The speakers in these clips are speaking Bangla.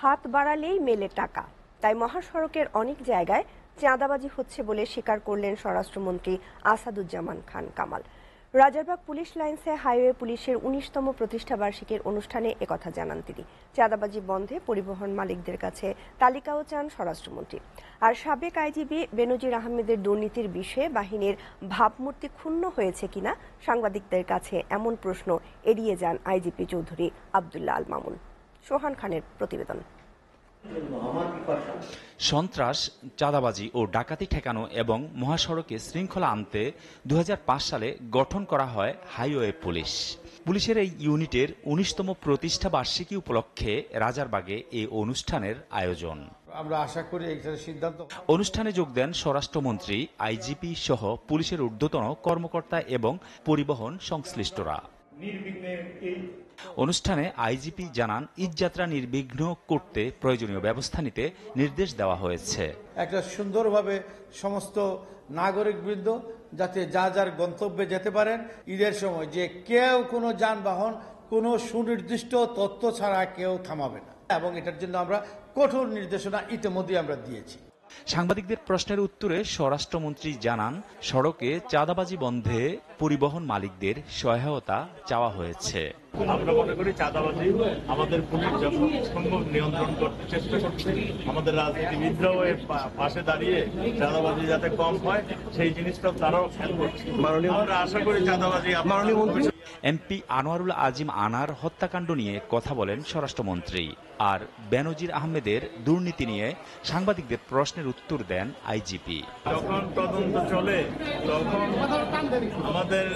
হাত বাড়ালেই মেলে টাকা, তাই মহাসড়কের অনেক জায়গায় চাঁদাবাজি হচ্ছে বলে স্বীকার করলেন স্বরাষ্ট্রমন্ত্রী আসাদুজ্জামান খান কামাল। রাজারবাগ পুলিশ লাইন্সে হাইওয়ে পুলিশের ১৯তম প্রতিষ্ঠাবার্ষিকীর অনুষ্ঠানে একথা জানান তিনি। চাঁদাবাজি বন্ধে পরিবহন মালিকদের কাছে তালিকাও চান স্বরাষ্ট্রমন্ত্রী। আর সাবেক আইজিপি বেনজির আহমেদের দুর্নীতির বিষয়ে বাহিনীর ভাবমূর্তি ক্ষুণ্ণ হয়েছে কিনা সাংবাদিকদের কাছে এমন প্রশ্ন এড়িয়ে যান আইজিপি চৌধুরী আব্দুল্লাহ আল মামুন। সোহান খানের প্রতিবেদন। সন্ত্রাস, চাঁদাবাজি ও ডাকাতি ঠেকানো এবং মহাসড়কে শৃঙ্খলা আনতে ২০০৫ সালে গঠন করা হয় হাইওয়ে পুলিশ। পুলিশের এই ইউনিটের ১৯তম প্রতিষ্ঠা বার্ষিকী উপলক্ষে রাজারবাগে এই অনুষ্ঠানের আয়োজন। আমরা আশা করি সিদ্ধান্ত। অনুষ্ঠানে যোগ দেন স্বরাষ্ট্রমন্ত্রী, আইজিপি সহ পুলিশের ঊর্ধ্বতন কর্মকর্তা এবং পরিবহন সংশ্লিষ্টরা। অনুষ্ঠানে আইজিপি জানান, ঈদযাত্রা নির্বিঘ্ন করতে প্রয়োজনীয় ব্যবস্থা নিতে নির্দেশ দেওয়া হয়েছে। একটা সুন্দরভাবে সমস্ত নাগরিকবৃন্দ যাতে যার গন্তব্যে যেতে পারেন, ঈদের সময় যে কেউ কোনো যানবাহন কোনো সুনির্দিষ্ট তথ্য ছাড়া কেউ থামাবে না, এবং এটার জন্য আমরা কঠোর নির্দেশনা ইতিমধ্যে আমরা দিয়েছি। সাংবাদিকদের প্রশ্নের উত্তরে স্বরাষ্ট্রমন্ত্রী জানান, সড়কে চাঁদাবাজি বন্ধে পরিবহন মালিকদের সহায়তা চাওয়া হয়েছে। আমরা মনে করি চাঁদাবাজি আমাদের পুলিশ যথাসম্ভব নিয়ন্ত্রণ করতে চেষ্টা করছে। আমাদের রাজনীতিবিদরাও এর পাশে দাঁড়িয়ে চাঁদাবাজি যাতে কম হয় সেই জিনিসটা তারাও খেয়াল করছে। আমরা আশা করি চাঁদাবাজি এমপি আনোয়ারুল আজিম আনার হত্যাকাণ্ড নিয়ে কথা বলেন স্বরাষ্ট্রমন্ত্রী। আর বেনজির আহমেদের দুর্নীতি নিয়ে সাংবাদিকদের প্রশ্নের উত্তর দেন আইজিপি। যখন তদন্ত চলে তখন আমাদের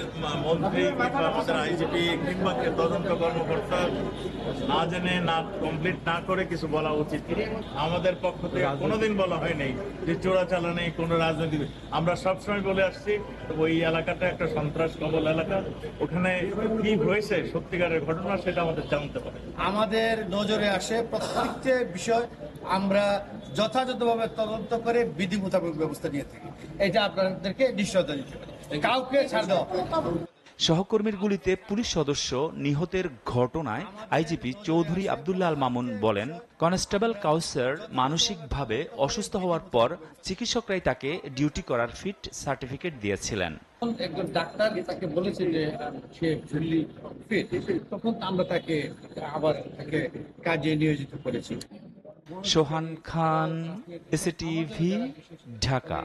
মন্ত্রী কিংবা আমাদের আইজিপি কিংবা তদন্ত কর্মকর্তা না জেনে না কমপ্লিট না করে কিছু বলা উচিত। আমাদের পক্ষ থেকে কোনোদিন বলা হয়নি যে চোরাচালানি কোনো রাজনীতি। আমরা সবসময় বলে আসছি ওই এলাকাটা একটা সন্ত্রাস কবল এলাকা, ওখানে কি হয়েছে সত্যিকারের ঘটনা সেটা আমাদের জানতে হবে। আমাদের নজরে আসে প্রত্যেকটা বিষয় আমরা যথাযথভাবে তদন্ত করে বিধি মোতাবেক ব্যবস্থা নিয়ে থাকি। এটা আপনাদেরকে নিশ্চয়তা দিতে পারি, কাউকে ছাড় দেওয়া। সহকর্মীর গুলিতে পুলিশ সদস্য নিহতের ঘটনায় আইজিপি চৌধুরী আব্দুল্লাহ আল মামুন বলেন, কনস্টেবল কাউসার মানসিকভাবে অসুস্থ হওয়ার পর চিকিৎসকরাই তাকে ডিউটি করার ফিট সার্টিফিকেট দিয়েছিলেন। একজন ডাক্তার তাকে বলেছে যে সে ফুললি ফিট, তখন আমরা তাকে আবার কাজে নিয়োজিত করেছি। সোহান খান, এসএটিভি, ঢাকা।